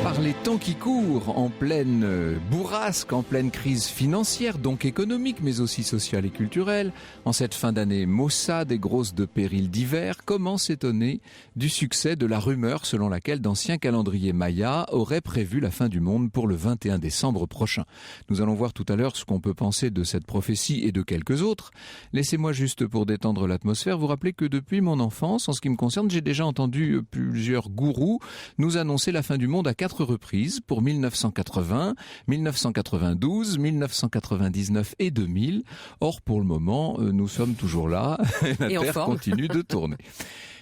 Par les temps qui courent, en pleine bourrasque, en pleine crise financière, donc économique, mais aussi sociale et culturelle, en cette fin d'année maussade et grosse de périls divers, comment s'étonner du succès de la rumeur selon laquelle d'anciens calendriers mayas auraient prévu la fin du monde pour le 21 décembre prochain. Nous allons voir tout à l'heure ce qu'on peut penser de cette prophétie et de quelques autres. Laissez-moi juste, pour détendre l'atmosphère, vous rappeler que depuis mon enfance, en ce qui me concerne, j'ai déjà entendu plusieurs gourous nous annoncer la fin du monde à 4 reprises pour 1980, 1992, 1999 et 2000. Or, pour le moment, nous sommes toujours là. La Terre continue de tourner.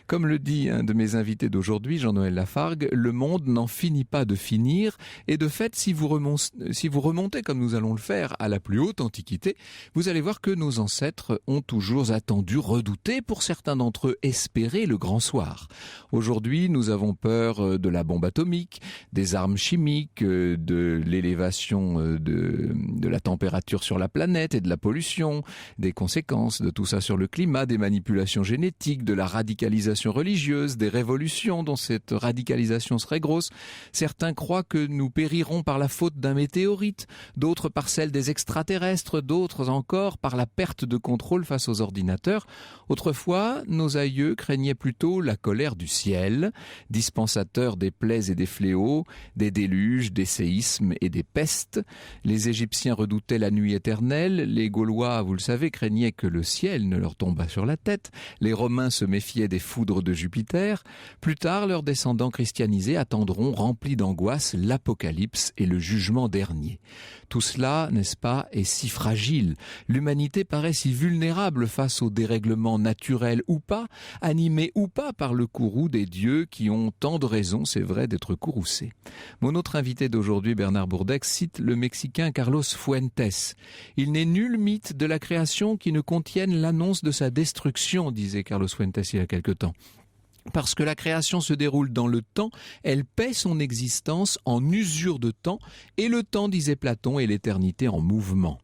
Comme le dit un de mes invités d'aujourd'hui, Jean-Noël Lafargue, le monde n'en finit pas de finir. Et de fait, si vous remontez, comme nous allons le faire, à la plus haute antiquité, vous allez voir que nos ancêtres ont toujours attendu, redouté, pour certains d'entre eux espéré le grand soir. Aujourd'hui, nous avons peur de la bombe atomique, des armes chimiques, de l'élévation de la température sur la planète et de la pollution, des conséquences de tout ça sur le climat, des manipulations génétiques, de la radicalisation religieuse, des révolutions dont cette radicalisation serait grosse. Certains croient que nous périrons par la faute d'un météorite, d'autres par celle des extraterrestres, d'autres encore par la perte de contrôle face aux ordinateurs. Autrefois, nos aïeux craignaient plutôt la colère du ciel, dispensateur des plaies et des fléaux, des déluges, des séismes et des pestes. Les Égyptiens redoutaient la nuit éternelle, les Gaulois, vous le savez, craignaient que le ciel ne leur tombât sur la tête, les Romains se méfiaient des foudres de Jupiter. Plus tard, leurs descendants christianisés attendront, remplis d'angoisse, l'apocalypse et le jugement dernier. Tout cela, n'est-ce pas, est si fragile. L'humanité paraît si vulnérable face aux dérèglements naturels ou pas, animés ou pas par le courroux des dieux qui ont tant de raisons, c'est vrai, d'être courroucés. Mon autre invité d'aujourd'hui, Bernard Bourdex, cite le Mexicain Carlos Fuentes. « Il n'est nul mythe de la création qui ne contienne l'annonce de sa destruction », disait Carlos Fuentes il y a quelque temps. Parce que la création se déroule dans le temps, elle paie son existence en usure de temps, et le temps, disait Platon, est l'éternité en mouvement.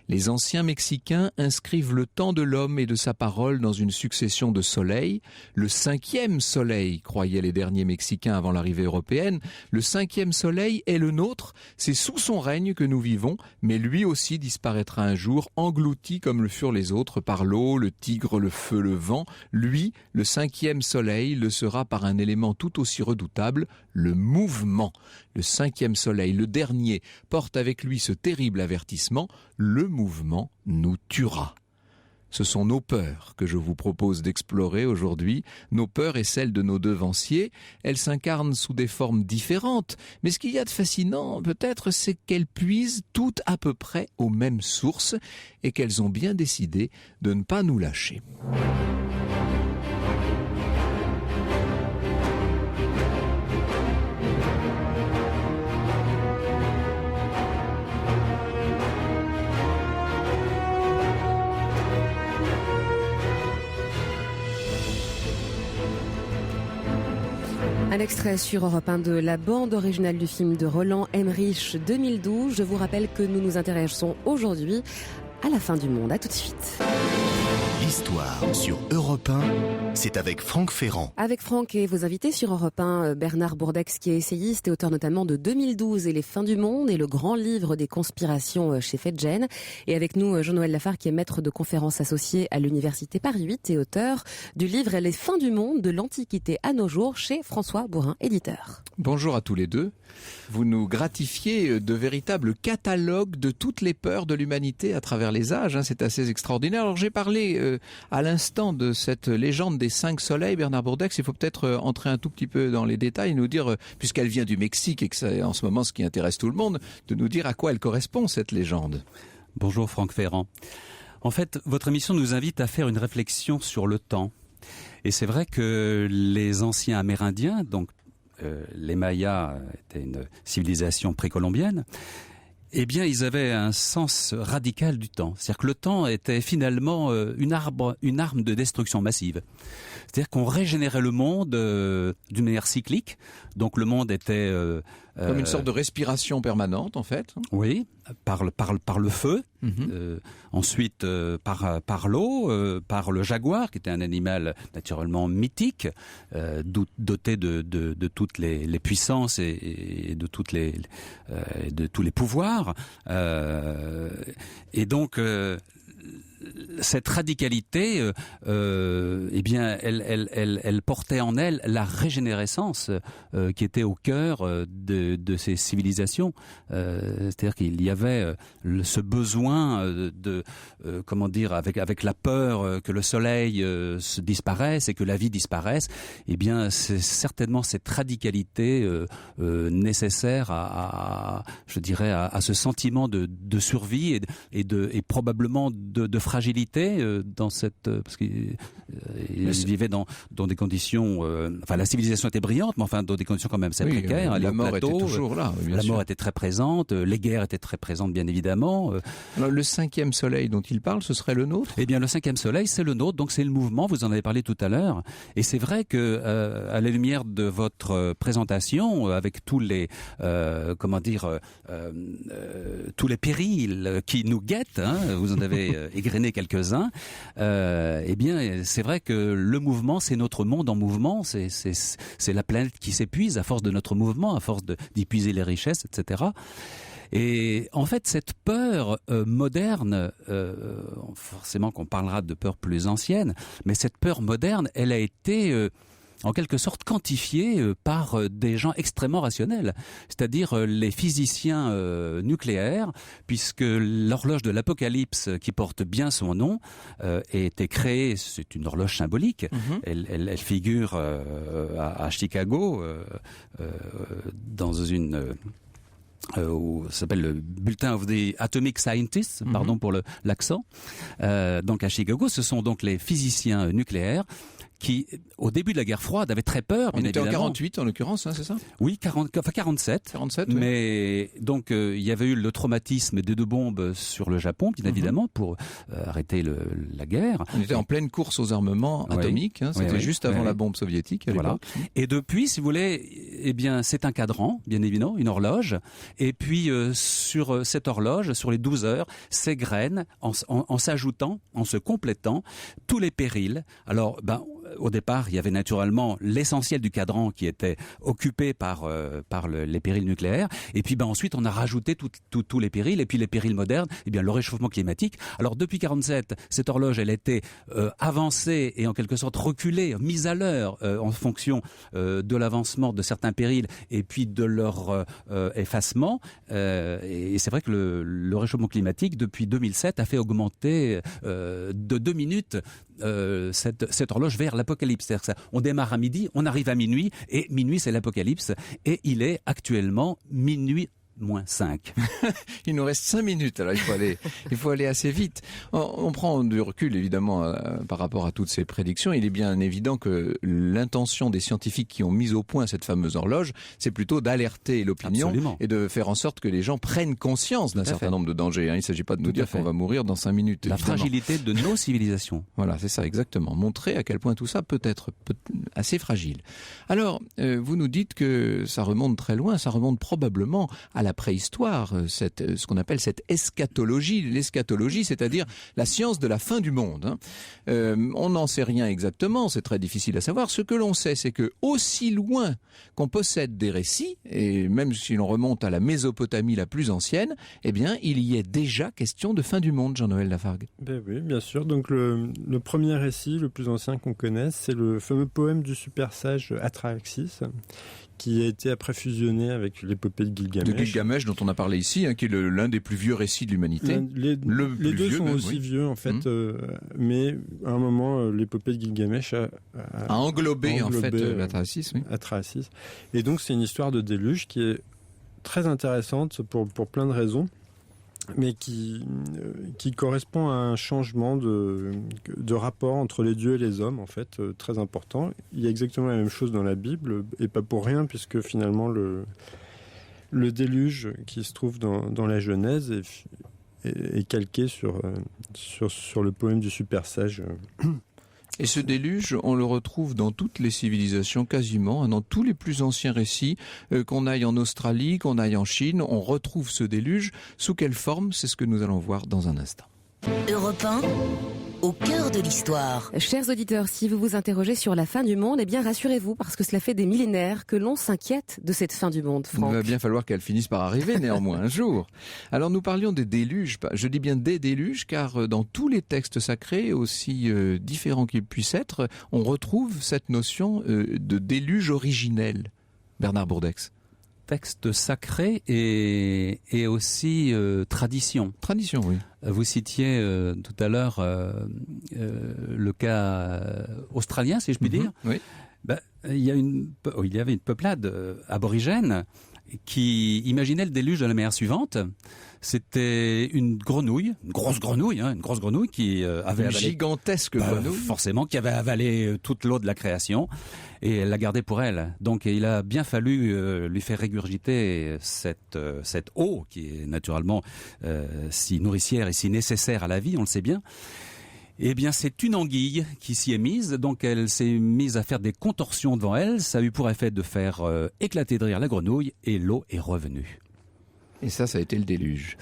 Les anciens Mexicains inscrivent le temps de l'homme et de sa parole dans une succession de soleils. Le 5e soleil, croyaient les derniers Mexicains avant l'arrivée européenne, le 5e soleil est le nôtre, c'est sous son règne que nous vivons, mais lui aussi disparaîtra un jour, englouti comme le furent les autres par l'eau, le tigre, le feu, le vent. Lui, le 5e soleil, le sera par un élément tout aussi redoutable, le mouvement. Le 5e soleil, le dernier, porte avec lui ce terrible avertissement, le mouvement nous tuera. Ce sont nos peurs que je vous propose d'explorer aujourd'hui, nos peurs et celles de nos devanciers. Elles s'incarnent sous des formes différentes, mais ce qu'il y a de fascinant, peut-être, c'est qu'elles puisent toutes à peu près aux mêmes sources et qu'elles ont bien décidé de ne pas nous lâcher. Un extrait sur Europe 1 de la bande originale du film de Roland Emmerich 2012. Je vous rappelle que nous nous intéressons aujourd'hui à la fin du monde. À tout de suite. L'histoire sur Europe 1, c'est avec Franck Ferrand. Avec Franck et vos invités sur Europe 1, Bernard Bourdex qui est essayiste et auteur notamment de 2012 et les fins du monde et le grand livre des conspirations chez Fedgen. Et avec nous Jean-Noël Lafargue qui est maître de conférences associé à l'Université Paris 8 et auteur du livre Les fins du monde de l'Antiquité à nos jours chez François Bourin, éditeur. Bonjour à tous les deux. Vous nous gratifiez de véritables catalogues de toutes les peurs de l'humanité à travers les âges. C'est assez extraordinaire. Alors j'ai parlé à l'instant de cette légende des 5 soleils, Bernard Bourdex. Il faut peut-être entrer un tout petit peu dans les détails et nous dire, puisqu'elle vient du Mexique et que c'est en ce moment ce qui intéresse tout le monde, de nous dire à quoi elle correspond cette légende. Bonjour Franck Ferrand. En fait, votre émission nous invite à faire une réflexion sur le temps. Et c'est vrai que les anciens Amérindiens, donc les Mayas étaient une civilisation précolombienne, eh bien, ils avaient un sens radical du temps. C'est-à-dire que le temps était finalement une arme de destruction massive. C'est-à-dire qu'on régénérait le monde d'une manière cyclique. Donc le monde était Comme une sorte de respiration permanente, en fait. Oui, par le feu. Ensuite, par l'eau, par le jaguar, qui était un animal naturellement mythique, doté de toutes les puissances et de tous les pouvoirs. Et donc, cette radicalité, eh bien, elle portait en elle la régénérescence qui était au cœur de ces civilisations. C'est-à-dire qu'il y avait ce besoin comment dire, avec la peur que le soleil se disparaisse et que la vie disparaisse. Eh bien, c'est certainement cette radicalité nécessaire je dirais, à ce sentiment de survie et probablement de fragilité dans cette parce qu'ils vivaient dans des conditions enfin la civilisation était brillante mais enfin dans des conditions quand même assez précaires. La mort était toujours là. La mort était très présente, les guerres étaient très présentes bien évidemment. Alors, le 5e soleil dont il parle, ce serait le nôtre ? Eh bien le 5e soleil c'est le nôtre, donc c'est le mouvement, vous en avez parlé tout à l'heure, et c'est vrai que à la lumière de votre présentation avec tous les comment dire tous les périls qui nous guettent, vous en avez égrené quelques-uns, eh bien, c'est vrai que le mouvement, c'est notre monde en mouvement, c'est la planète qui s'épuise à force de notre mouvement, à force d'y puiser les richesses, etc. Et en fait, cette peur moderne, forcément qu'on parlera de peur plus ancienne, mais cette peur moderne, elle a été en quelque sorte quantifié par des gens extrêmement rationnels, c'est-à-dire les physiciens nucléaires, puisque l'horloge de l'Apocalypse, qui porte bien son nom, a été créée, c'est une horloge symbolique, elle figure à Chicago, dans une... ça s'appelle le Bulletin of the Atomic Scientists, pardon pour l'accent. Donc à Chicago, ce sont donc les physiciens nucléaires qui, au début de la guerre froide, avaient très peur. On était en 48 en l'occurrence, c'est ça ? Oui, 47. 47, mais oui. Donc il y avait eu le traumatisme des 2 bombes sur le Japon, bien évidemment, pour arrêter la guerre. On était en pleine course aux armements atomiques. C'était juste avant la bombe soviétique à l'époque. Et depuis, si vous voulez, eh bien, c'est un cadran, bien évidemment, une horloge. Et puis sur cette horloge, sur les 12 heures, s'égrènent en s'ajoutant, en se complétant, tous les périls. Alors, au départ, il y avait naturellement l'essentiel du cadran qui était occupé par les périls nucléaires. Et puis ensuite, on a rajouté tous les périls. Et puis les périls modernes, eh bien, le réchauffement climatique. Alors depuis 47, cette horloge, elle a été avancée et en quelque sorte reculée, mise à l'heure en fonction de l'avancement de certains périls et puis de leur effacement. Et c'est vrai que le réchauffement climatique, depuis 2007, a fait augmenter de 2 minutes cette horloge vers l'apocalypse. C'est-à-dire que on démarre à midi, on arrive à minuit, et minuit c'est l'apocalypse, et il est actuellement minuit moins 5. Il nous reste 5 minutes, alors il faut aller assez vite. On prend du recul, évidemment, par rapport à toutes ces prédictions. Il est bien évident que l'intention des scientifiques qui ont mis au point cette fameuse horloge, c'est plutôt d'alerter l'opinion. Absolument. Et de faire en sorte que les gens prennent conscience d'un certain nombre de dangers. Il ne s'agit pas de nous dire qu'on va mourir dans 5 minutes. La évidemment. fragilité de nos civilisations. Voilà, c'est ça, exactement. Montrer à quel point tout ça peut être assez fragile. Alors, vous nous dites que ça remonte très loin, ça remonte probablement à la préhistoire, ce qu'on appelle cette eschatologie. L'eschatologie, c'est-à-dire la science de la fin du monde. On n'en sait rien exactement, c'est très difficile à savoir. Ce que l'on sait, c'est que aussi loin qu'on possède des récits, et même si l'on remonte à la Mésopotamie la plus ancienne, eh bien, il y est déjà question de fin du monde, Jean-Noël Lafargue. Ben oui, bien sûr. Donc le premier récit, le plus ancien qu'on connaisse, c'est le fameux poème du super sage Atrahasis, qui a été après fusionné avec l'épopée de Gilgamesh. De Gilgamesh, dont on a parlé ici, qui est l'un des plus vieux récits de l'humanité. Les deux sont aussi vieux, en fait, mais à un moment, l'épopée de Gilgamesh a englobé en fait l'Atrahasis. Oui. Atrahasis. Et donc, c'est une histoire de déluge qui est très intéressante pour plein de raisons, mais qui correspond à un changement de rapport entre les dieux et les hommes, en fait, très important. Il y a exactement la même chose dans la Bible, et pas pour rien, puisque finalement le déluge qui se trouve dans la Genèse est calqué sur le poème du super sage. Et ce déluge, on le retrouve dans toutes les civilisations quasiment, dans tous les plus anciens récits, qu'on aille en Australie, qu'on aille en Chine, on retrouve ce déluge. Sous quelle forme? C'est ce que nous allons voir dans un instant. Europe 1, au cœur de l'histoire. Chers auditeurs, si vous vous interrogez sur la fin du monde, eh bien rassurez-vous, parce que cela fait des millénaires que l'on s'inquiète de cette fin du monde, Franck. Il va bien falloir qu'elle finisse par arriver néanmoins un jour. Alors nous parlions des déluges, je dis bien des déluges, car dans tous les textes sacrés, aussi différents qu'ils puissent être, on retrouve cette notion de déluge originel. Bernard Bourdex. Texte sacré et aussi tradition. Tradition, oui. Vous citiez tout à l'heure le cas australien, si je puis dire. Oui. Il y avait une peuplade aborigène qui imaginait le déluge de la manière suivante. C'était une grenouille, une grosse grenouille qui avait avalé... Gigantesque grenouille. Forcément, qui avait avalé toute l'eau de la création et elle l'a gardée pour elle. Donc il a bien fallu lui faire régurgiter cette eau qui est naturellement si nourricière et si nécessaire à la vie, on le sait bien. Eh bien, c'est une anguille qui s'y est mise, donc elle s'est mise à faire des contorsions devant elle. Ça a eu pour effet de faire éclater de rire la grenouille et l'eau est revenue. Et ça a été le déluge.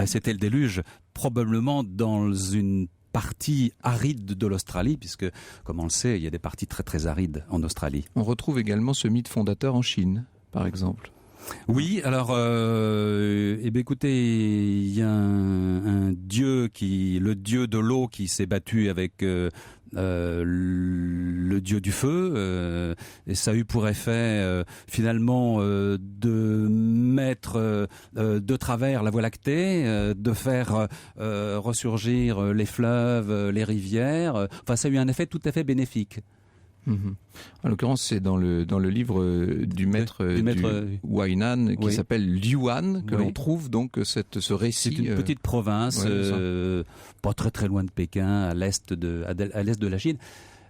C'était le déluge, probablement dans une partie aride de l'Australie, puisque, comme on le sait, il y a des parties très très arides en Australie. On retrouve également ce mythe fondateur en Chine, par exemple. Oui, alors, écoutez, il y a un dieu le dieu de l'eau qui s'est battu avec le dieu du feu, et ça a eu pour effet finalement de mettre de travers la Voie lactée, de faire ressurgir les fleuves, les rivières. Enfin, ça a eu un effet tout à fait bénéfique. En l'occurrence, c'est dans le livre du maître Huainan qui s'appelle Liuan que l'on trouve donc ce récit. C'est une petite province, pas très très loin de Pékin, à l'est de la Chine.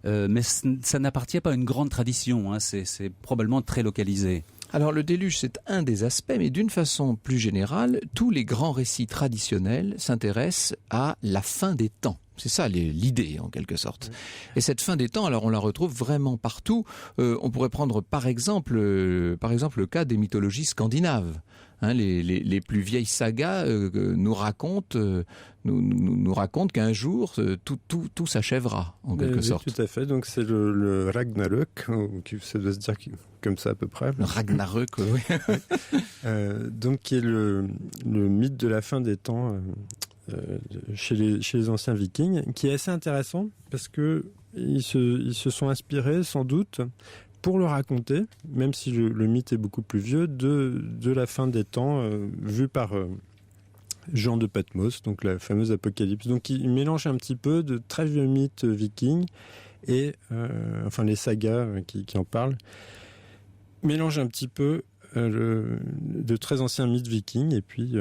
Mais ça n'appartient pas à une grande tradition, hein, c'est probablement très localisé. Alors le déluge, c'est un des aspects, mais d'une façon plus générale, tous les grands récits traditionnels s'intéressent à la fin des temps. C'est ça l'idée en quelque sorte. Et cette fin des temps, alors on la retrouve vraiment partout. On pourrait prendre par exemple le cas des mythologies scandinaves. Hein, les plus vieilles sagas nous racontent qu'un jour tout s'achèvera en quelque sorte. Tout à fait. Donc c'est le Ragnarök, ça doit se dire comme ça à peu près. Le Ragnarök, oui. Donc qui est le mythe de la fin des temps. Chez les anciens vikings, qui est assez intéressant parce que ils se sont inspirés sans doute pour le raconter, même si le mythe est beaucoup plus vieux, de la fin des temps vue par Jean de Patmos, donc la fameuse Apocalypse. Donc il mélange un petit peu de très vieux mythes vikings et les sagas qui en parlent, mélange un petit peu de très anciens mythes vikings et puis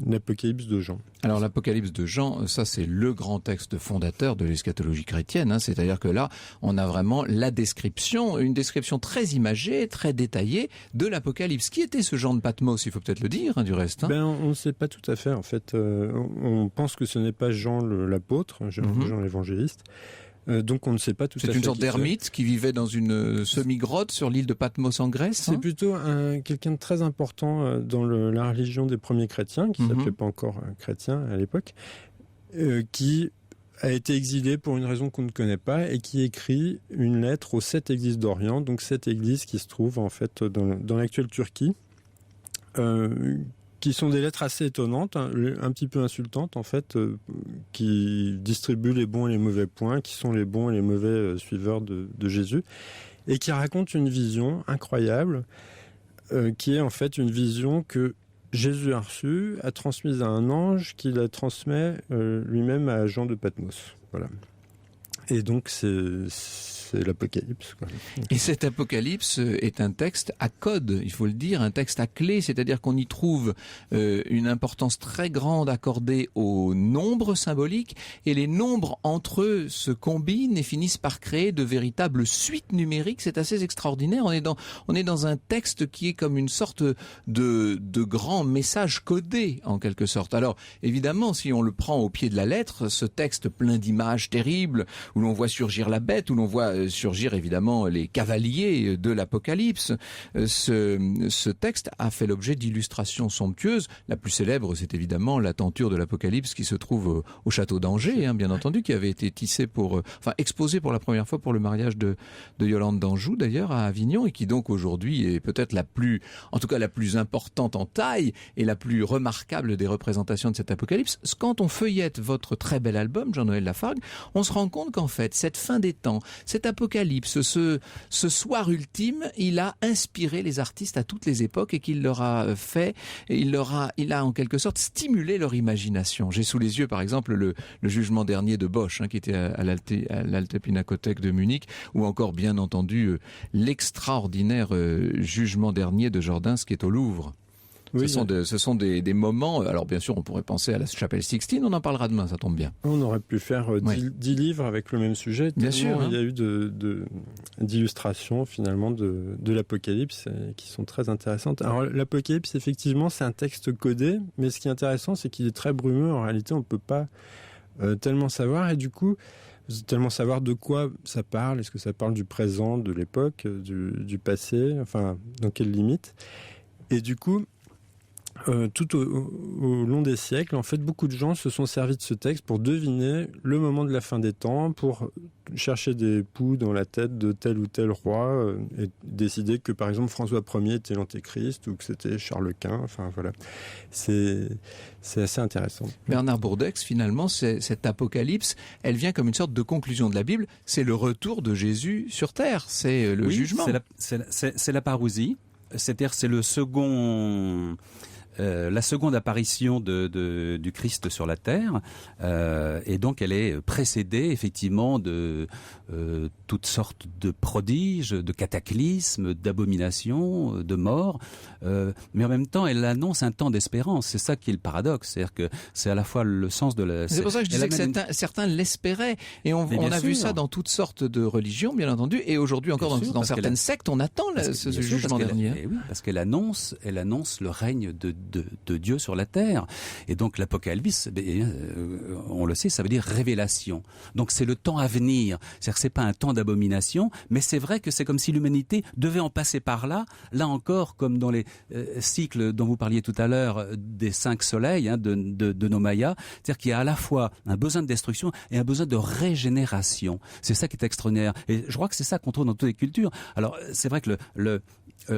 l'Apocalypse de Jean. Alors l'Apocalypse de Jean, ça c'est le grand texte fondateur de l'eschatologie chrétienne, hein, c'est-à-dire que là on a vraiment une description très imagée, très détaillée de l'Apocalypse. Qui était ce Jean de Patmos? Il faut peut-être le dire, hein, du reste. Hein. On ne sait pas tout à fait en fait. On pense que ce n'est pas Jean l'apôtre, Jean l'évangéliste. Donc on ne sait pas tout à fait. C'est une sorte d'ermite qui vivait dans une semi-grotte sur l'île de Patmos en Grèce. C'est plutôt quelqu'un de très important dans la religion des premiers chrétiens, qui ne s'appelait pas encore chrétien à l'époque, qui a été exilé pour une raison qu'on ne connaît pas et qui écrit une lettre aux 7 églises d'Orient, donc 7 églises qui se trouvent en fait dans l'actuelle Turquie, qui sont des lettres assez étonnantes, un petit peu insultantes en fait, qui distribuent les bons et les mauvais points, qui sont les bons et les mauvais suiveurs de Jésus, et qui racontent une vision incroyable, qui est en fait une vision que Jésus a reçue, a transmise à un ange, qui la transmet lui-même à Jean de Patmos. Voilà. Et donc c'est l'Apocalypse, quoi. Et cet Apocalypse est un texte à code, il faut le dire, un texte à clé, c'est-à-dire qu'on y trouve une importance très grande accordée aux nombres symboliques, et les nombres entre eux se combinent et finissent par créer de véritables suites numériques. C'est assez extraordinaire. On est dans un texte qui est comme une sorte de grand message codé, en quelque sorte. Alors, évidemment, si on le prend au pied de la lettre, ce texte plein d'images terribles, où l'on voit surgir la bête, où l'on voit surgir évidemment les cavaliers de l'Apocalypse. Ce texte a fait l'objet d'illustrations somptueuses. La plus célèbre, c'est évidemment la tenture de l'Apocalypse qui se trouve au château d'Angers, bien entendu, qui avait été exposée pour la première fois pour le mariage de Yolande d'Anjou, d'ailleurs, à Avignon, et qui donc aujourd'hui est peut-être la plus importante en taille et la plus remarquable des représentations de cet Apocalypse. Quand on feuillette votre très bel album, Jean-Noël Lafargue, on se rend compte qu'en fait, cette fin des temps, cet Apocalypse, ce soir ultime, il a inspiré les artistes à toutes les époques et qu'il leur a il a en quelque sorte stimulé leur imagination. J'ai sous les yeux, par exemple, le Jugement dernier de Bosch, qui était à l'Alte Pinakothek de Munich, ou encore, bien entendu, l'extraordinaire Jugement dernier de Jordaens qui est au Louvre. Oui, ce sont des moments. Alors bien sûr, on pourrait penser à la chapelle Sixtine. On en parlera demain, ça tombe bien. On aurait pu faire 10 livres avec le même sujet. Bien sûr. Il y a eu d'illustrations finalement de l'Apocalypse qui sont très intéressantes. Alors l'Apocalypse, effectivement, c'est un texte codé, mais ce qui est intéressant, c'est qu'il est très brumeux. En réalité, on ne peut pas tellement savoir, et du coup, tellement savoir de quoi ça parle. Est-ce que ça parle du présent, de l'époque, du passé, enfin, dans quelles limites. Et du coup, tout au long des siècles, en fait, beaucoup de gens se sont servis de ce texte pour deviner le moment de la fin des temps, pour chercher des poux dans la tête de tel ou tel roi, et décider que, par exemple, François Ier était l'Antéchrist ou que c'était Charles Quint. Enfin, voilà. C'est assez intéressant. Bernard Bourdex, finalement, cette apocalypse, elle vient comme une sorte de conclusion de la Bible. C'est le retour de Jésus sur terre. C'est le jugement. C'est la parousie. C'est-à-dire, c'est la seconde apparition du Christ sur la terre, et donc elle est précédée effectivement de toutes sortes de prodiges, de cataclysmes, d'abominations, de morts, mais en même temps elle annonce un temps d'espérance. C'est ça qui est le paradoxe, c'est-à-dire que c'est à la fois le sens de la... C'est pour ça que je disais que certains l'espéraient, et on a vu ça dans toutes sortes de religions, bien entendu, et aujourd'hui encore dans certaines sectes, on attend ce jugement dernier. Oui, parce qu'elle annonce le règne de Dieu sur la terre. Et donc l'Apocalypse, on le sait, ça veut dire révélation. Donc c'est le temps à venir. C'est-à-dire que c'est pas un temps d'abomination, mais c'est vrai que c'est comme si l'humanité devait en passer par là. Là encore, comme dans les cycles dont vous parliez tout à l'heure, des 5 soleils de nos Mayas, c'est-à-dire qu'il y a à la fois un besoin de destruction et un besoin de régénération. C'est ça qui est extraordinaire. Et je crois que c'est ça qu'on trouve dans toutes les cultures. Alors c'est vrai que c'est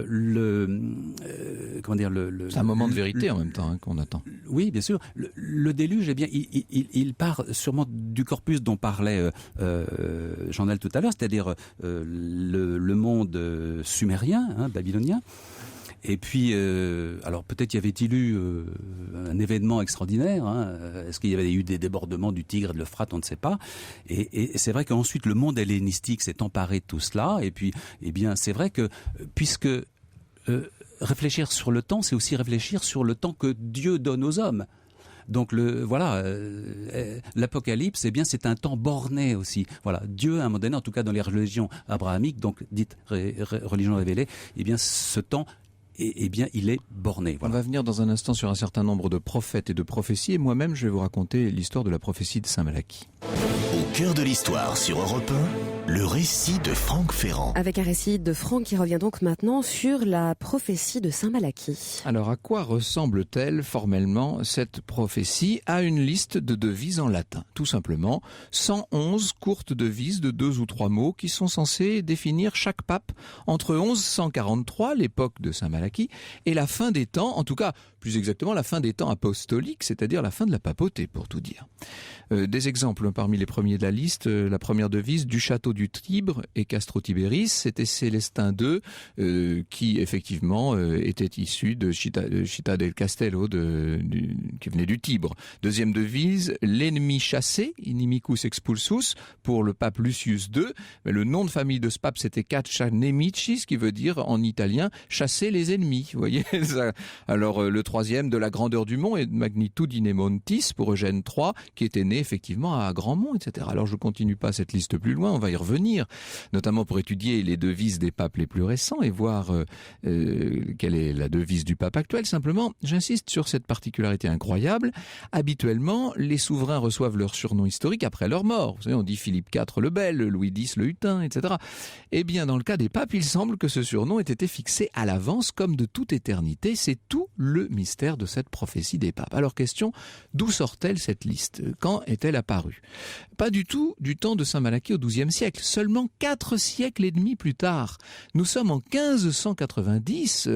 un moment de vérité en même temps qu'on attend. Oui, bien sûr. Le déluge, eh bien, il part sûrement du corpus dont parlait Jean-Noël tout à l'heure, c'est-à-dire le monde sumérien, babylonien. Et puis, alors peut-être y avait-il eu un événement extraordinaire. Est-ce qu'il y avait eu des débordements du Tigre et de l'Euphrate? On ne sait pas. Et c'est vrai qu'ensuite le monde hellénistique s'est emparé de tout cela. Et puis, eh bien, c'est vrai que puisque réfléchir sur le temps, c'est aussi réfléchir sur le temps que Dieu donne aux hommes. Donc l'Apocalypse, eh bien, c'est un temps borné aussi. Voilà, Dieu, à un moment donné, en tout cas dans les religions abrahamiques, donc dites religions révélées, eh bien, ce temps, eh bien, il est borné. Voilà. On va venir dans un instant sur un certain nombre de prophètes et de prophéties, et moi-même, je vais vous raconter l'histoire de la prophétie de Saint Malachie. Au cœur de l'histoire sur Europe 1, le récit de Franck Ferrand. Avec un récit de Franck qui revient donc maintenant sur la prophétie de Saint Malachie. Alors, à quoi ressemble-t-elle formellement cette prophétie? À une liste de devises en latin. Tout simplement, 111 courtes devises de 2 ou 3 mots qui sont censées définir chaque pape entre 1143, l'époque de Saint Malachie, et la fin des temps, en tout cas, plus exactement, la fin des temps apostoliques, c'est-à-dire la fin de la papauté, pour tout dire. Des exemples parmi les premiers de la liste. La première devise, du château du Tibre et Castro Tibéris, c'était Célestin II, qui effectivement était issu de Città del Castello, qui venait du Tibre. Deuxième devise, l'ennemi chassé, inimicus expulsus, pour le pape Lucius II. Mais le nom de famille de ce pape, c'était Caccia Nemicis, qui veut dire en italien chasser les ennemis. Vous voyez ça. Alors le troisième de la grandeur du mont et de magnitudine montis pour Eugène III, qui était né effectivement à Grandmont, etc. Alors je continue pas cette liste plus loin, on va y revenir, notamment pour étudier les devises des papes les plus récents et voir quelle est la devise du pape actuel. Simplement, j'insiste sur cette particularité incroyable. Habituellement, les souverains reçoivent leur surnom historique après leur mort. Vous savez, on dit Philippe IV le Bel, Louis X le Hutin, etc. Eh bien, dans le cas des papes, il semble que ce surnom ait été fixé à l'avance comme de toute éternité. C'est tout le mystère de cette prophétie des papes. Alors, question, d'où sort-elle cette liste? Quand est-elle apparue? Pas du tout du temps de Saint Malachie au XIIe siècle, seulement 4 siècles et demi plus tard. Nous sommes en 1590,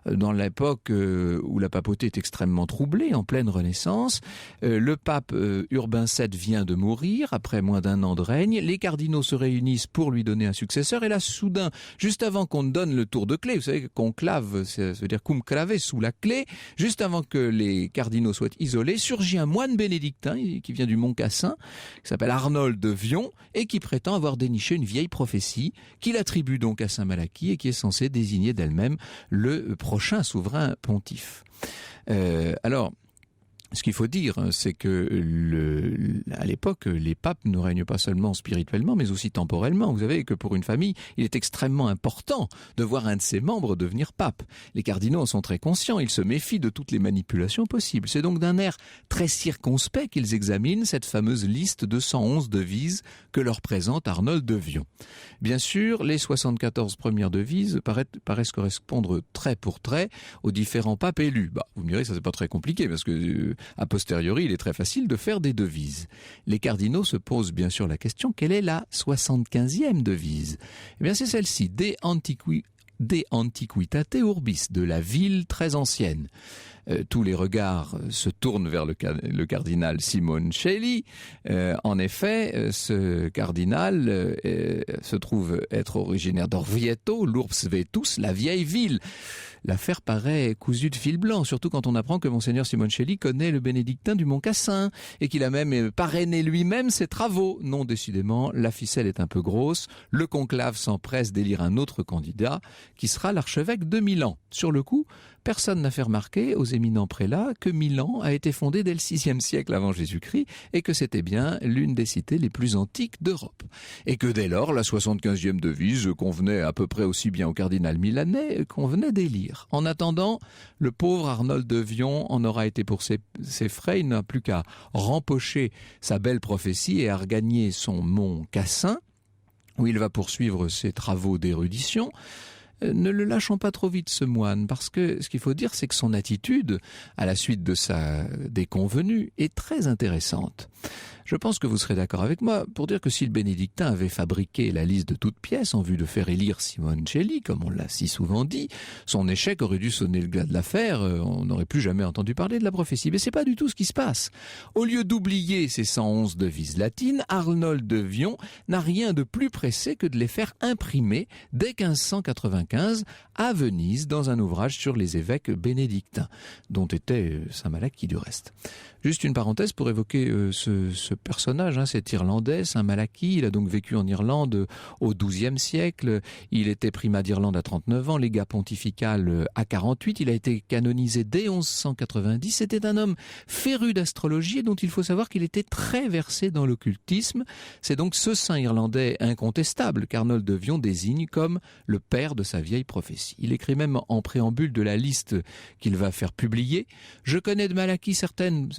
dans l'époque où la papauté est extrêmement troublée, en pleine Renaissance. Le pape Urbain VII vient de mourir après moins d'1 an de règne. Les cardinaux se réunissent pour lui donner un successeur. Et là, soudain, juste avant qu'on donne le tour de clé, vous savez, conclave, ça veut dire cum clave, sous la clé, juste avant que les cardinaux soient isolés, surgit un moine bénédictin qui vient du Mont Cassin, qui s'appelle Arnold de Vion, et qui prétend avoir déniché une vieille prophétie qu'il attribue donc à Saint Malachie et qui est censée désigner d'elle-même le prochain souverain pontife. Alors, ce qu'il faut dire, c'est que à l'époque, les papes ne règnent pas seulement spirituellement, mais aussi temporellement. Vous savez que pour une famille, il est extrêmement important de voir un de ses membres devenir pape. Les cardinaux en sont très conscients, ils se méfient de toutes les manipulations possibles. C'est donc d'un air très circonspect qu'ils examinent cette fameuse liste de 111 devises que leur présente Arnold de Vion. Bien sûr, les 74 premières devises paraissent correspondre trait pour trait aux différents papes élus. Vous me direz, ça c'est pas très compliqué, parce que a posteriori, il est très facile de faire des devises. Les cardinaux se posent bien sûr la question, quelle est la 75e devise? Eh bien, c'est celle-ci, De Antiquitate Urbis, de la ville très ancienne. Tous les regards se tournent vers le cardinal Simoncelli. En effet, ce cardinal se trouve être originaire d'Orvieto, l'Urbs Vetus, la vieille ville. L'affaire paraît cousue de fil blanc, surtout quand on apprend que Monseigneur Simoncelli connaît le bénédictin du Mont Cassin et qu'il a même parrainé lui-même ses travaux. Non, décidément, la ficelle est un peu grosse. Le conclave s'empresse d'élire un autre candidat qui sera l'archevêque de Milan. Sur le coup, personne n'a fait remarquer aux éminents prélats que Milan a été fondé dès le VIe siècle avant Jésus-Christ et que c'était bien l'une des cités les plus antiques d'Europe. Et que dès lors, la 75e devise convenait à peu près aussi bien au cardinal milanais qu'on venait d'élire. En attendant, le pauvre Arnold de Vion en aura été pour ses frais. Il n'a plus qu'à rempocher sa belle prophétie et à regagner son Mont Cassin, où il va poursuivre ses travaux d'érudition. Ne le lâchons pas trop vite, ce moine, parce que ce qu'il faut dire, c'est que son attitude, à la suite de sa déconvenue, est très intéressante. Je pense que vous serez d'accord avec moi pour dire que si le bénédictin avait fabriqué la liste de toutes pièces en vue de faire élire Simoncelli, comme on l'a si souvent dit, son échec aurait dû sonner le glas de l'affaire, on n'aurait plus jamais entendu parler de la prophétie. Mais c'est pas du tout ce qui se passe. Au lieu d'oublier ces 111 devises latines, Arnold de Vion n'a rien de plus pressé que de les faire imprimer dès 1595 à Venise dans un ouvrage sur les évêques bénédictins, dont était Saint Malachie du reste. Juste une parenthèse pour évoquer ce personnage, cet Irlandais, Saint Malachie. Il a donc vécu en Irlande au XIIe siècle. Il était primat d'Irlande à 39 ans, légat pontifical à 48. Il a été canonisé dès 1190. C'était un homme féru d'astrologie dont il faut savoir qu'il était très versé dans l'occultisme. C'est donc ce saint irlandais incontestable qu'Arnold de Vion désigne comme le père de sa vieille prophétie. Il écrit même en préambule de la liste qu'il va faire publier: « Je connais de Malachie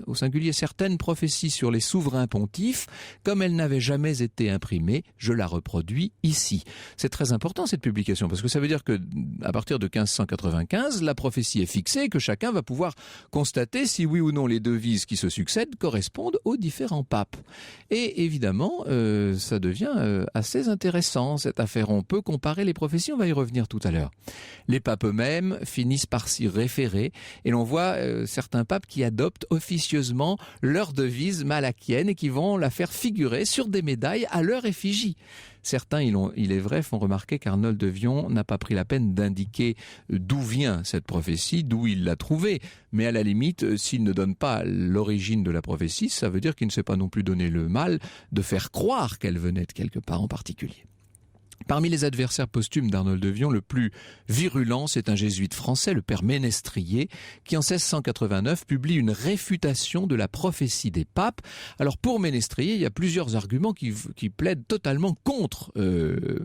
au singulier certaines prophéties sur les souverains pontifes, comme elles n'avaient jamais été imprimées, je la reproduis ici. » C'est très important cette publication, parce que ça veut dire que à partir de 1595, la prophétie est fixée et que chacun va pouvoir constater si oui ou non les devises qui se succèdent correspondent aux différents papes. Et évidemment, ça devient assez intéressant cette affaire. On peut comparer les prophéties, on va y revenir tout à l'heure. Les papes eux-mêmes finissent par s'y référer et l'on voit certains papes qui adoptent officieusement leur devise malachienne et qui vont la faire figurer sur des médailles à leur effigie. Certains, il est vrai, font remarquer qu'Arnold de Vion n'a pas pris la peine d'indiquer d'où vient cette prophétie, d'où il l'a trouvée. Mais à la limite, s'il ne donne pas l'origine de la prophétie, ça veut dire qu'il ne s'est pas non plus donné le mal de faire croire qu'elle venait de quelque part en particulier. Parmi les adversaires posthumes d'Arnold de Vion, le plus virulent, c'est un jésuite français, le père Ménestrier, qui en 1689 publie une réfutation de la prophétie des papes. Alors pour Ménestrier, il y a plusieurs arguments qui plaident totalement contre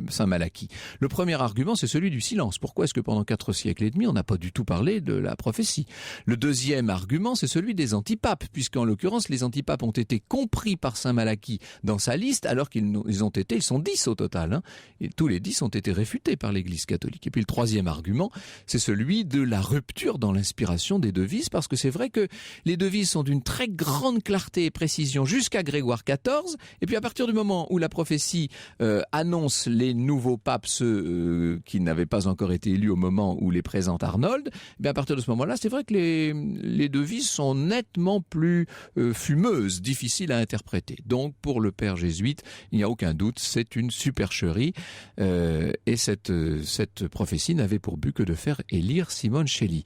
Saint Malachie. Le premier argument, c'est celui du silence. Pourquoi est-ce que pendant 4 siècles et demi, on n'a pas du tout parlé de la prophétie? Le deuxième argument, c'est celui des antipapes, puisqu'en l'occurrence, les antipapes ont été compris par Saint Malachie dans sa liste, alors ils sont 10 au total, et tous les 10 ont été réfutés par l'Église catholique. Et puis le troisième argument, c'est celui de la rupture dans l'inspiration des devises, parce que c'est vrai que les devises sont d'une très grande clarté et précision jusqu'à Grégoire XIV, et puis à partir du moment où la prophétie annonce les nouveaux papes, ceux qui n'avaient pas encore été élus au moment où les présente Arnold, à partir de ce moment-là, c'est vrai que les devises sont nettement plus fumeuses, difficiles à interpréter. Donc pour le père jésuite, il n'y a aucun doute, c'est une supercherie. Et cette prophétie n'avait pour but que de faire élire Simone Shelley.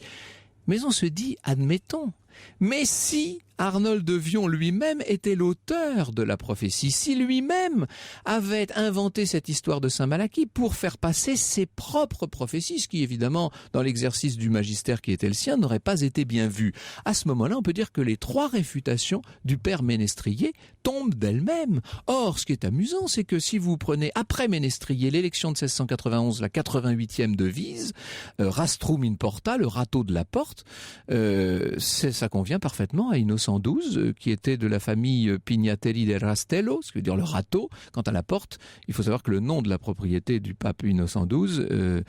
Mais on se dit, admettons, mais si Arnold de Vion lui-même était l'auteur de la prophétie, si lui-même avait inventé cette histoire de Saint Malachie pour faire passer ses propres prophéties, ce qui évidemment, dans l'exercice du magistère qui était le sien, n'aurait pas été bien vu. À ce moment-là, on peut dire que les 3 réfutations du père Ménestrier tombent d'elles-mêmes. Or, ce qui est amusant, c'est que si vous prenez après Ménestrier l'élection de 1691, la 88e devise, Rastrum in Porta, le râteau de la porte, ça convient parfaitement à Innocent XII, qui était de la famille Pignatelli del Rastello, ce qui veut dire le râteau. Quant à la porte, il faut savoir que le nom de la propriété du pape Innocent XII,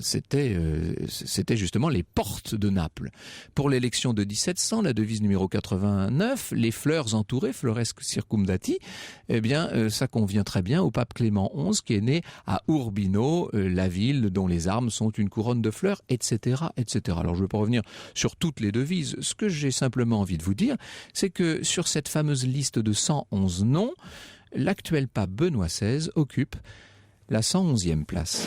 c'était justement les portes de Naples. Pour l'élection de 1700, la devise numéro 89, les fleurs entourées, flores circumdati, ça convient très bien au pape Clément XI, qui est né à Urbino, la ville dont les armes sont une couronne de fleurs, etc., etc. Alors je ne vais pas revenir sur toutes les devises. Ce que j'ai simplement envie de vous dire, c'est que sur cette fameuse liste de 111 noms, l'actuel pape Benoît XVI occupe la 111e place.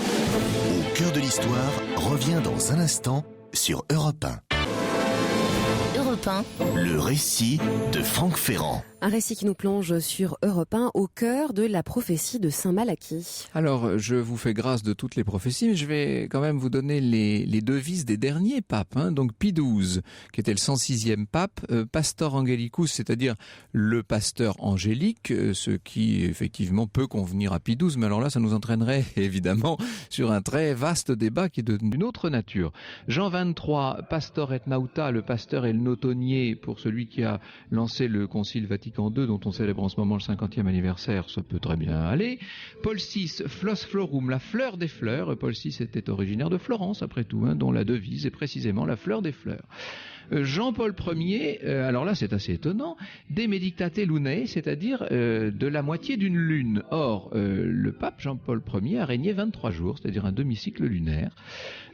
Au cœur de l'histoire revient dans un instant sur Europe 1. Europe 1. Le récit de Franck Ferrand. Un récit qui nous plonge sur Europe 1 au cœur de la prophétie de Saint Malachie. Alors, je vous fais grâce de toutes les prophéties, mais je vais quand même vous donner les devises des derniers papes. Donc Pie XII, qui était le 106e pape, Pastor Angelicus, c'est-à-dire le pasteur angélique, ce qui effectivement peut convenir à Pie XII, mais alors là, ça nous entraînerait évidemment sur un très vaste débat qui est d'une autre nature. Jean XXIII, Pastor et Nauta, le pasteur et le notonnier, pour celui qui a lancé le Concile Vatican II, dont on célèbre en ce moment le 50e anniversaire, ça peut très bien aller. Paul VI, Flos Florum, la fleur des fleurs. Paul VI était originaire de Florence, après tout, dont la devise est précisément la fleur des fleurs. Jean-Paul Ier, alors là c'est assez étonnant, De Medictate Lunae, c'est-à-dire de la moitié d'une lune. Or, le pape Jean-Paul Ier a régné 23 jours, c'est-à-dire un demi-cycle lunaire.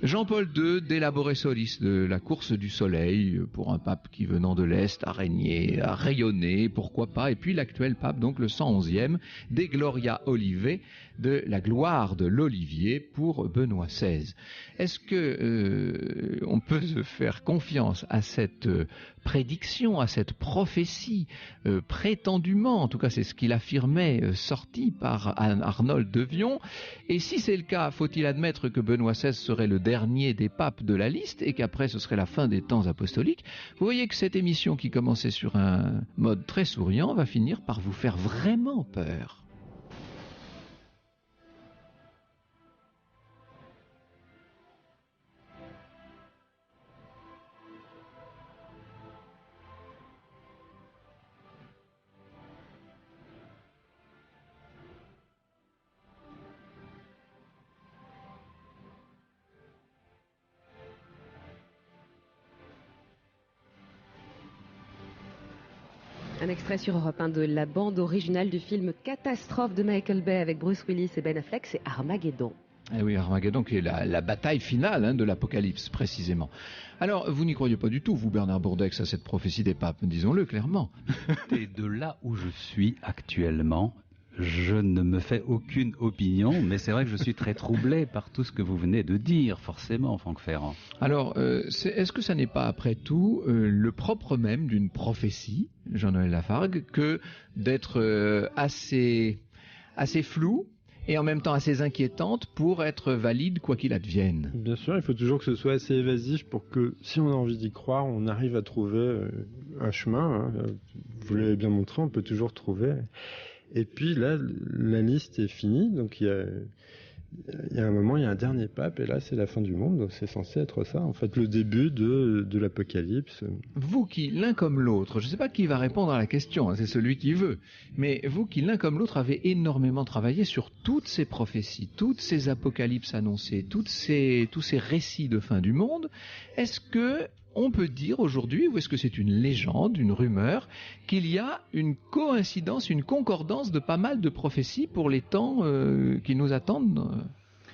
Jean-Paul II, De Labore Solis, de la course du soleil, pour un pape qui venant de l'Est a régné, a rayonné, pourquoi pas. Et puis l'actuel pape, donc le 111e, De Gloria Olivae, de la gloire de l'olivier pour Benoît XVI. Est-ce que on peut se faire confiance à cette prédiction, à cette prophétie prétendument, en tout cas c'est ce qu'il affirmait, sortie par Arnold de Vion? Et si c'est le cas, faut-il admettre que Benoît XVI serait le dernier des papes de la liste et qu'après ce serait la fin des temps apostoliques? Vous voyez que cette émission qui commençait sur un mode très souriant va finir par vous faire vraiment peur. Un extrait sur Europe 1 de la bande originale du film Catastrophe de Michael Bay avec Bruce Willis et Ben Affleck, c'est Armageddon. Eh oui, Armageddon qui est la bataille finale de l'Apocalypse, précisément. Alors, vous n'y croyez pas du tout, vous, Bernard Bourdex, à cette prophétie des papes, disons-le clairement. Et de là où je suis actuellement, je ne me fais aucune opinion, mais c'est vrai que je suis très troublé par tout ce que vous venez de dire, forcément, Franck Ferrand. Alors, est-ce que ça n'est pas, après tout, le propre même d'une prophétie, Jean-Noël Lafargue, que d'être assez flou et en même temps assez inquiétante pour être valide quoi qu'il advienne. Bien sûr, il faut toujours que ce soit assez évasif pour que, si on a envie d'y croire, on arrive à trouver un chemin. Vous l'avez bien montré, on peut toujours trouver. Et puis là, la liste est finie, donc il y a un moment, il y a un dernier pape, et là, c'est la fin du monde, donc c'est censé être ça, en fait, le début de l'Apocalypse. Vous qui, l'un comme l'autre, je ne sais pas qui va répondre à la question, c'est celui qui veut, mais vous qui, l'un comme l'autre, avez énormément travaillé sur toutes ces prophéties, toutes ces apocalypses annoncées, tous ces récits de fin du monde, est-ce que on peut dire aujourd'hui, ou est-ce que c'est une légende, une rumeur, qu'il y a une coïncidence, une concordance de pas mal de prophéties pour les temps qui nous attendent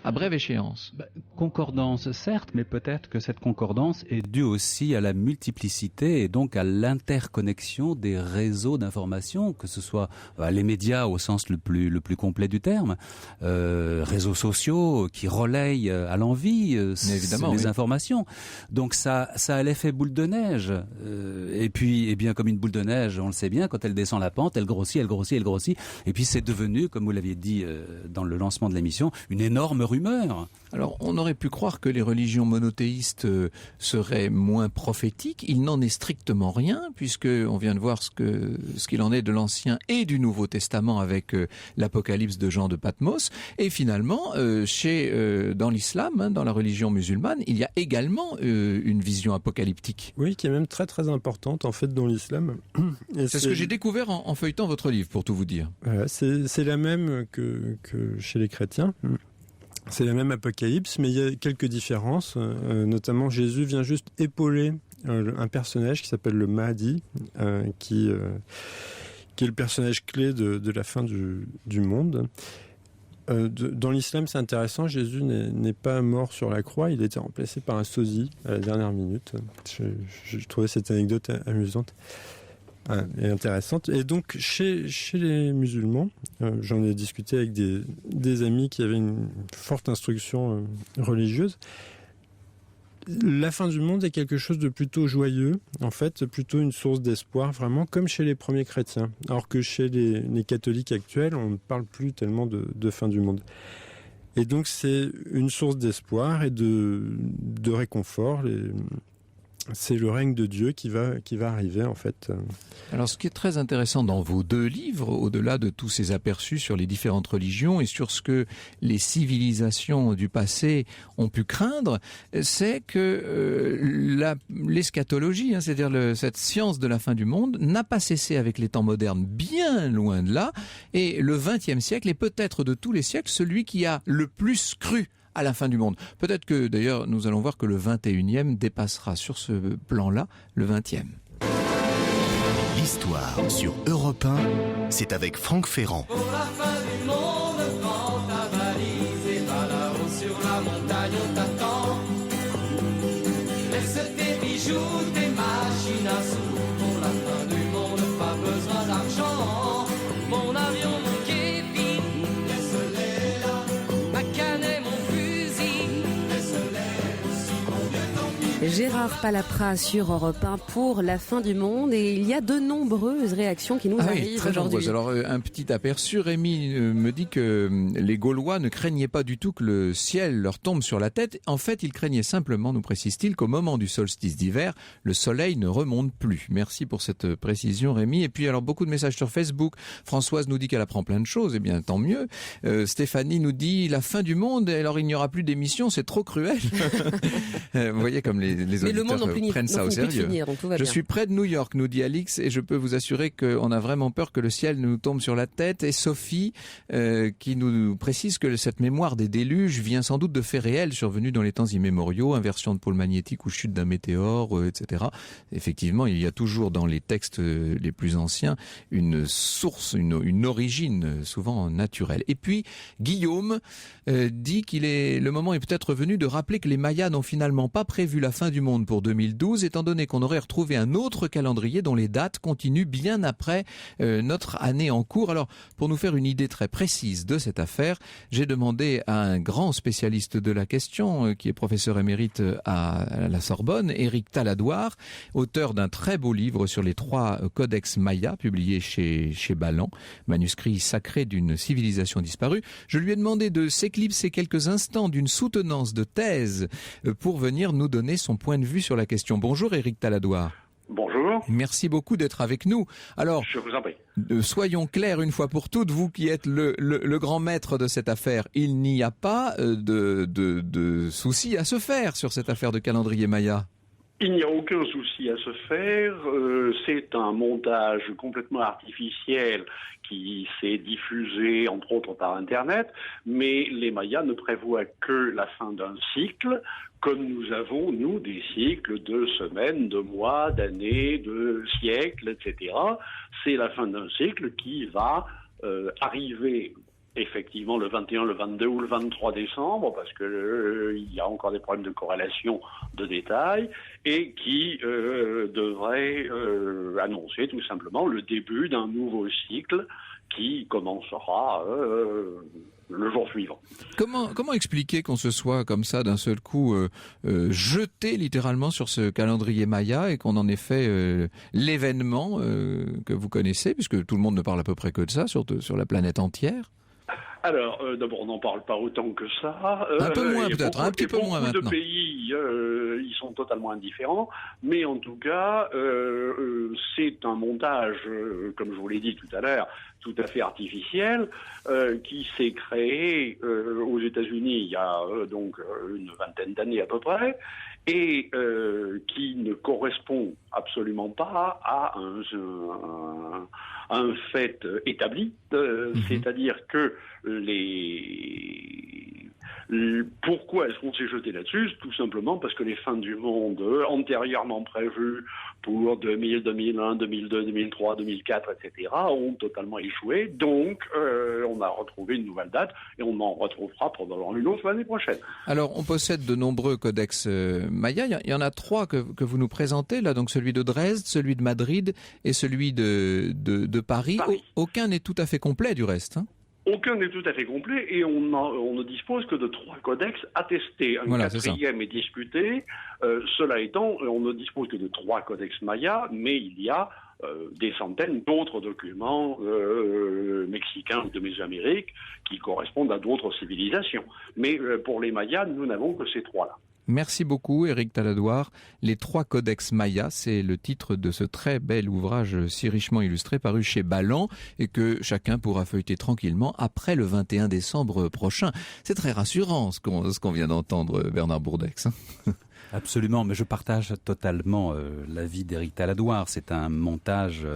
à brève échéance? Concordance, certes, mais peut-être que cette concordance est due aussi à la multiplicité et donc à l'interconnexion des réseaux d'information, que ce soit les médias au sens le plus complet du terme, réseaux sociaux qui relayent à l'envi les informations. Donc ça a l'effet boule de neige. Et puis, eh bien, comme une boule de neige, on le sait bien, quand elle descend la pente, elle grossit. Et puis c'est devenu, comme vous l'aviez dit dans le lancement de l'émission, une énorme rumeur. Alors, on aurait pu croire que les religions monothéistes seraient moins prophétiques. Il n'en est strictement rien, puisque on vient de voir ce qu'il en est de l'Ancien et du Nouveau Testament avec l'Apocalypse de Jean de Patmos. Et finalement, dans l'islam, dans la religion musulmane, il y a également une vision apocalyptique. Oui, qui est même très très importante en fait dans l'islam. C'est ce que j'ai découvert en feuilletant votre livre, pour tout vous dire. Voilà, c'est la même que chez les chrétiens. C'est la même apocalypse, mais il y a quelques différences. Notamment, Jésus vient juste épauler un personnage qui s'appelle le Mahdi, qui est le personnage clé de la fin du monde. Dans l'islam, c'est intéressant, Jésus n'est pas mort sur la croix, il a été remplacé par un sosie à la dernière minute. Je trouvais cette anecdote amusante et intéressante. Et donc, chez les musulmans, j'en ai discuté avec des amis qui avaient une forte instruction religieuse. La fin du monde est quelque chose de plutôt joyeux, en fait, plutôt une source d'espoir, vraiment comme chez les premiers chrétiens. Alors que chez les catholiques actuels, on ne parle plus tellement de fin du monde. Et donc, c'est une source d'espoir et de réconfort. C'est le règne de Dieu qui va arriver, en fait. Alors, ce qui est très intéressant dans vos deux livres, au-delà de tous ces aperçus sur les différentes religions et sur ce que les civilisations du passé ont pu craindre, c'est que l'eschatologie, c'est-à-dire cette science de la fin du monde, n'a pas cessé avec les temps modernes, bien loin de là. Et le XXe siècle est peut-être de tous les siècles celui qui a le plus cru à la fin du monde. Peut-être que, d'ailleurs, nous allons voir que le 21e dépassera sur ce plan-là le 20e. L'histoire sur Europe 1, c'est avec Franck Ferrand. Pour la fin du monde, prends ta valise et va là-haut sur la montagne, on t'attend. Laisse tes bijoux, tes machines à sous. Pour la fin du monde, pas besoin d'argent. Mon avion, mon képi, laisse-les là. Ma canne et mon fusil, laisse-les aussi, mon vieux tant pis. Gérard Palapra sur Europe 1 pour la fin du monde, et il y a de nombreuses réactions qui nous arrivent très aujourd'hui. nombreuses. Alors un petit aperçu, Rémi me dit que les Gaulois ne craignaient pas du tout que le ciel leur tombe sur la tête. En fait, ils craignaient simplement, nous précise-t-il, qu'au moment du solstice d'hiver, le soleil ne remonte plus. Merci pour cette précision, Rémi. Et puis alors beaucoup de messages sur Facebook. Françoise nous dit qu'elle apprend plein de choses, eh bien tant mieux. Stéphanie nous dit la fin du monde, alors il n'y aura plus d'émissions, c'est trop cruel. Vous voyez comme les auditeurs prennent ça au sérieux. Je suis près de New York, nous dit Alix, et je peux vous assurer qu'on a vraiment peur que le ciel nous tombe sur la tête. Et Sophie, qui nous précise que cette mémoire des déluges vient sans doute de faits réels survenus dans les temps immémoriaux, inversion de pôle magnétique ou chute d'un météore, etc. Effectivement, il y a toujours dans les textes les plus anciens une source, une origine souvent naturelle. Et puis, Guillaume dit le moment est peut-être venu de rappeler que les Mayas n'ont finalement pas prévu la fin fins du monde pour 2012, étant donné qu'on aurait retrouvé un autre calendrier dont les dates continuent bien après notre année en cours. Alors, pour nous faire une idée très précise de cette affaire, j'ai demandé à un grand spécialiste de la question, qui est professeur émérite à la Sorbonne, Éric Taladoire, auteur d'un très beau livre sur les 3 codex Maya, publié chez Ballan, manuscrit sacré d'une civilisation disparue. Je lui ai demandé de s'éclipser quelques instants d'une soutenance de thèse pour venir nous donner son point de vue sur la question. Bonjour Éric Taladoire. Bonjour. Merci beaucoup d'être avec nous. Alors, je vous en prie. Soyons clairs une fois pour toutes, vous qui êtes le grand maître de cette affaire, il n'y a pas de souci à se faire sur cette affaire de calendrier Maya. Il n'y a aucun souci à se faire. C'est un montage complètement artificiel qui s'est diffusé, entre autres, par Internet. Mais les Mayas ne prévoient que la fin d'un cycle, comme nous avons, nous, des cycles de semaines, de mois, d'années, de siècles, etc. C'est la fin d'un cycle qui va arriver effectivement le 21, le 22 ou le 23 décembre, parce que il y a encore des problèmes de corrélation de détails, et qui devrait annoncer tout simplement le début d'un nouveau cycle qui commencera le jour suivant. Comment expliquer qu'on se soit comme ça d'un seul coup jeté littéralement sur ce calendrier Maya et qu'on en ait fait l'événement que vous connaissez, puisque tout le monde ne parle à peu près que de ça sur la planète entière? Alors, d'abord, on n'en parle pas autant que ça. Un peu moins peut-être, un petit peu moins maintenant. Beaucoup de pays, ils sont totalement indifférents, mais en tout cas, c'est un montage, comme je vous l'ai dit tout à l'heure, tout à fait artificiel, qui s'est créé aux États-Unis il y a donc une vingtaine d'années à peu près, et qui ne correspond absolument pas à un fait établi, c'est-à-dire que pourquoi est-ce qu'on s'est jeté là-dessus? Tout simplement parce que les fins du monde antérieurement prévues pour 2000, 2001, 2002, 2003, 2004, etc. ont totalement échoué. Donc, on a retrouvé une nouvelle date et on en retrouvera probablement une autre l'année prochaine. Alors, on possède de nombreux codex Maya. Il y en a 3 que vous nous présentez, là. Donc, celui de Dresde, celui de Madrid et celui de Paris. Aucun n'est tout à fait complet, du reste, hein. Aucun n'est tout à fait complet et on ne dispose que de 3 codex attestés. Un quatrième est discuté. Cela étant, on ne dispose que de 3 codex Maya, mais il y a des centaines d'autres documents mexicains ou de Mésoamérique qui correspondent à d'autres civilisations. Mais pour les Mayas, nous n'avons que ces 3-là. Merci beaucoup, Éric Taladoire. Les 3 codex Maya, c'est le titre de ce très bel ouvrage si richement illustré paru chez Ballan et que chacun pourra feuilleter tranquillement après le 21 décembre prochain. C'est très rassurant ce qu'on vient d'entendre, Bernard Bourdex. Absolument, mais je partage totalement l'avis d'Éric Taladoire. C'est un montage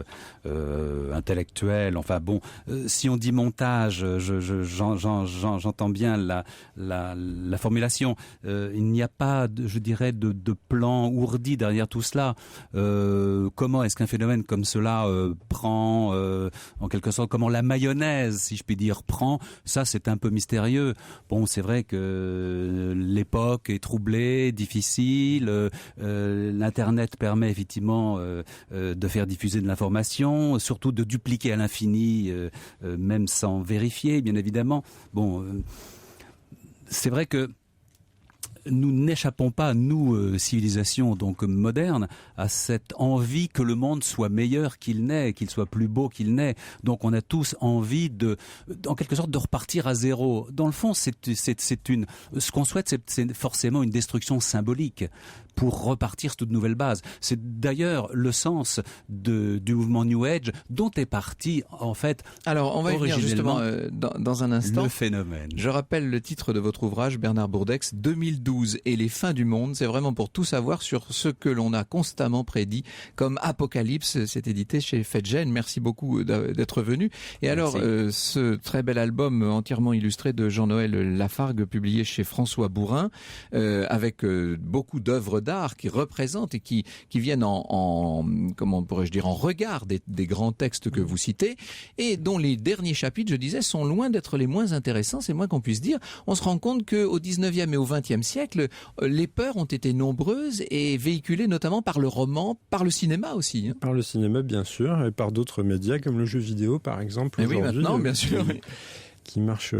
intellectuel. Enfin bon, si on dit montage, j'entends bien la formulation. Il n'y a pas, je dirais, de plan ourdi derrière tout cela. Comment est-ce qu'un phénomène comme cela prend, en quelque sorte, comment la mayonnaise, si je puis dire, prend, ça c'est un peu mystérieux. Bon, c'est vrai que l'époque est troublée, difficile. L'Internet permet effectivement de faire diffuser de l'information, surtout de dupliquer à l'infini, même sans vérifier, bien évidemment. Bon, c'est vrai que nous n'échappons pas, nous, civilisations donc modernes, à cette envie que le monde soit meilleur qu'il n'est, qu'il soit plus beau qu'il n'est. Donc on a tous envie en quelque sorte, de repartir à zéro. Dans le fond, ce qu'on souhaite, c'est forcément une destruction symbolique pour repartir sur toute nouvelle base. C'est d'ailleurs le sens du mouvement New Age dont est parti, en fait, alors, on va y venir justement dans un instant. Le phénomène. Je rappelle le titre de votre ouvrage, Bernard Bourdex, 2012 et les fins du monde. C'est vraiment pour tout savoir sur ce que l'on a constamment prédit comme apocalypse. C'est édité chez Fedgen. Merci beaucoup d'être venu. Et alors, ce très bel album entièrement illustré de Jean-Noël Lafargue, publié chez François Bourin, avec beaucoup d'œuvres d'art qui représentent et qui viennent comment pourrais-je dire, en regard des grands textes que vous citez, et dont les derniers chapitres, je disais, sont loin d'être les moins intéressants, c'est moins qu'on puisse dire. On se rend compte qu'au 19e et au 20e siècle, siècle, les peurs ont été nombreuses et véhiculées notamment par le roman, par le cinéma aussi. Hein. Par le cinéma, bien sûr, et par d'autres médias comme le jeu vidéo, par exemple. Et oui, maintenant, bien sûr. Qui marche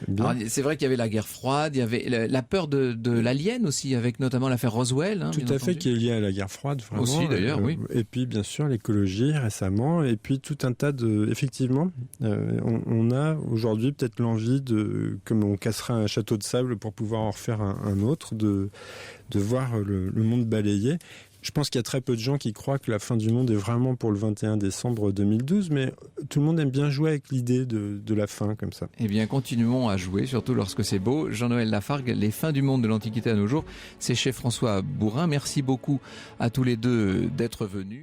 bien. Alors, c'est vrai qu'il y avait la guerre froide, il y avait la peur de l'alien aussi, avec notamment l'affaire Roswell. Hein, tout à fait, qui est liée à la guerre froide, vraiment. Aussi, d'ailleurs, oui. Et puis, bien sûr, l'écologie récemment, et puis tout un tas de... Effectivement, on a aujourd'hui peut-être l'envie de, comme on casserait un château de sable pour pouvoir en refaire un autre, de voir le monde balayé. Je pense qu'il y a très peu de gens qui croient que la fin du monde est vraiment pour le 21 décembre 2012, mais tout le monde aime bien jouer avec l'idée de la fin comme ça. Eh bien, continuons à jouer, surtout lorsque c'est beau. Jean-Noël Lafargue, Les fins du monde de l'Antiquité à nos jours, c'est chez François Bourin. Merci beaucoup à tous les deux d'être venus.